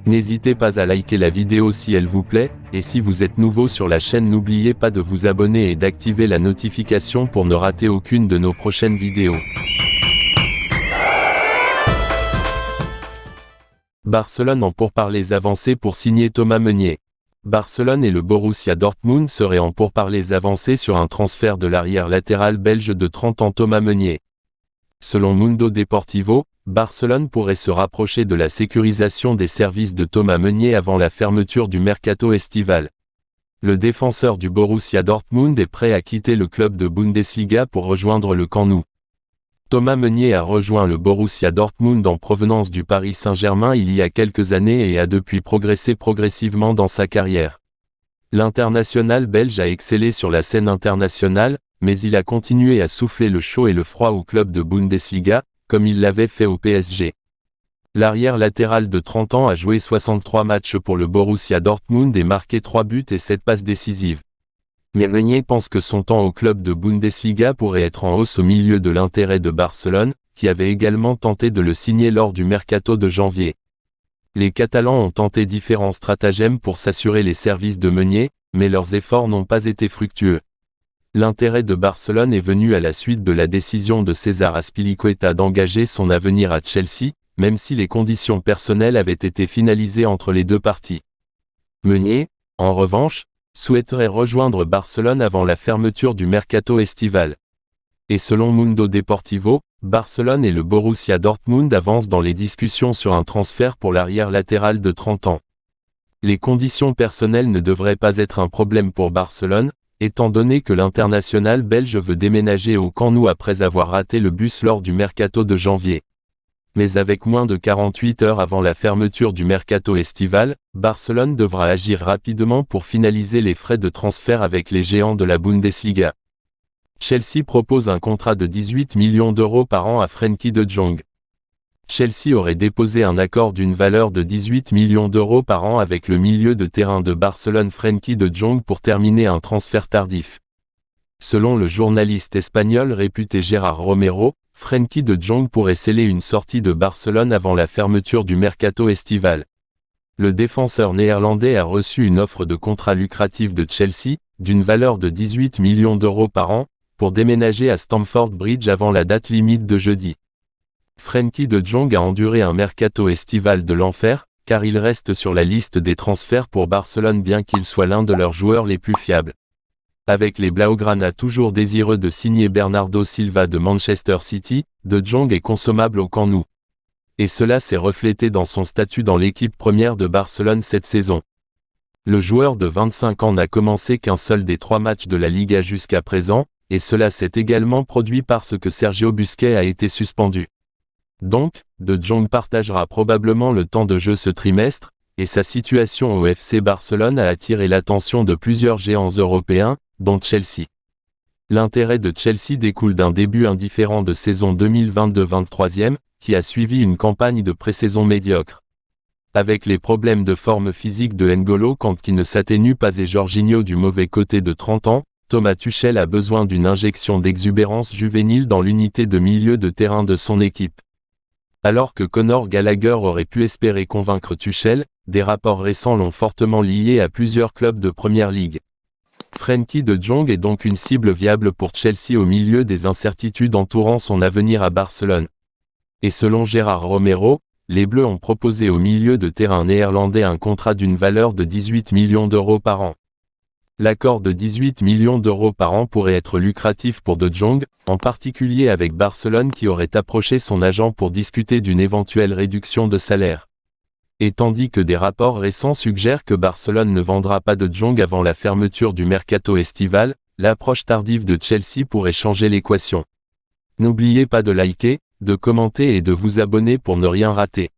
N'hésitez pas à liker la vidéo si elle vous plaît, et si vous êtes nouveau sur la chaîne n'oubliez pas de vous abonner et d'activer la notification pour ne rater aucune de nos prochaines vidéos. Barcelone en pourparlers avancés pour signer Thomas Meunier. Barcelone et le Borussia Dortmund seraient en pourparlers avancés sur un transfert de l'arrière latéral belge de 30 ans Thomas Meunier. Selon Mundo Deportivo, Barcelone pourrait se rapprocher de la sécurisation des services de Thomas Meunier avant la fermeture du mercato estival. Le défenseur du Borussia Dortmund est prêt à quitter le club de Bundesliga pour rejoindre le Camp Nou. Thomas Meunier a rejoint le Borussia Dortmund en provenance du Paris Saint-Germain il y a quelques années et a depuis progressé progressivement dans sa carrière. L'international belge a excellé sur la scène internationale, mais il a continué à souffler le chaud et le froid au club de Bundesliga, comme il l'avait fait au PSG. L'arrière latéral de 30 ans a joué 63 matchs pour le Borussia Dortmund et marqué 3 buts et 7 passes décisives. Mais Meunier pense que son temps au club de Bundesliga pourrait être en hausse au milieu de l'intérêt de Barcelone, qui avait également tenté de le signer lors du mercato de janvier. Les Catalans ont tenté différents stratagèmes pour s'assurer les services de Meunier, mais leurs efforts n'ont pas été fructueux. L'intérêt de Barcelone est venu à la suite de la décision de César Azpilicueta d'engager son avenir à Chelsea, même si les conditions personnelles avaient été finalisées entre les deux parties. Meunier, en revanche, souhaiterait rejoindre Barcelone avant la fermeture du mercato estival. Et selon Mundo Deportivo, Barcelone et le Borussia Dortmund avancent dans les discussions sur un transfert pour l'arrière latéral de 30 ans. Les conditions personnelles ne devraient pas être un problème pour Barcelone, étant donné que l'international belge veut déménager au Camp Nou après avoir raté le bus lors du mercato de janvier. Mais avec moins de 48 heures avant la fermeture du mercato estival, Barcelone devra agir rapidement pour finaliser les frais de transfert avec les géants de la Bundesliga. Chelsea propose un contrat de 18 millions d'euros par an à Frenkie de Jong. Chelsea aurait déposé un accord d'une valeur de 18 millions d'euros par an avec le milieu de terrain de Barcelone Frenkie de Jong pour terminer un transfert tardif. Selon le journaliste espagnol réputé Gérard Romero, Frenkie de Jong pourrait sceller une sortie de Barcelone avant la fermeture du mercato estival. Le défenseur néerlandais a reçu une offre de contrat lucratif de Chelsea, d'une valeur de 18 millions d'euros par an, pour déménager à Stamford Bridge avant la date limite de jeudi. Frenkie de Jong a enduré un mercato estival de l'enfer, car il reste sur la liste des transferts pour Barcelone bien qu'il soit l'un de leurs joueurs les plus fiables. Avec les Blaugrana toujours désireux de signer Bernardo Silva de Manchester City, de Jong est consommable au Camp Nou. Et cela s'est reflété dans son statut dans l'équipe première de Barcelone cette saison. Le joueur de 25 ans n'a commencé qu'un seul des 3 matchs de la Liga jusqu'à présent, et cela s'est également produit parce que Sergio Busquets a été suspendu. Donc, De Jong partagera probablement le temps de jeu ce trimestre, et sa situation au FC Barcelone a attiré l'attention de plusieurs géants européens, dont Chelsea. L'intérêt de Chelsea découle d'un début indifférent de saison 2022-23e, qui a suivi une campagne de pré-saison médiocre. Avec les problèmes de forme physique de N'Golo Kanté qui ne s'atténuent pas et Jorginho du mauvais côté de 30 ans, Thomas Tuchel a besoin d'une injection d'exubérance juvénile dans l'unité de milieu de terrain de son équipe. Alors que Conor Gallagher aurait pu espérer convaincre Tuchel, des rapports récents l'ont fortement lié à plusieurs clubs de Première Ligue. Frenkie de Jong est donc une cible viable pour Chelsea au milieu des incertitudes entourant son avenir à Barcelone. Et selon Gérard Romero, les Bleus ont proposé au milieu de terrain néerlandais un contrat d'une valeur de 18 millions d'euros par an. L'accord de 18 millions d'euros par an pourrait être lucratif pour De Jong, en particulier avec Barcelone qui aurait approché son agent pour discuter d'une éventuelle réduction de salaire. Et tandis que des rapports récents suggèrent que Barcelone ne vendra pas De Jong avant la fermeture du mercato estival, l'approche tardive de Chelsea pourrait changer l'équation. N'oubliez pas de liker, de commenter et de vous abonner pour ne rien rater.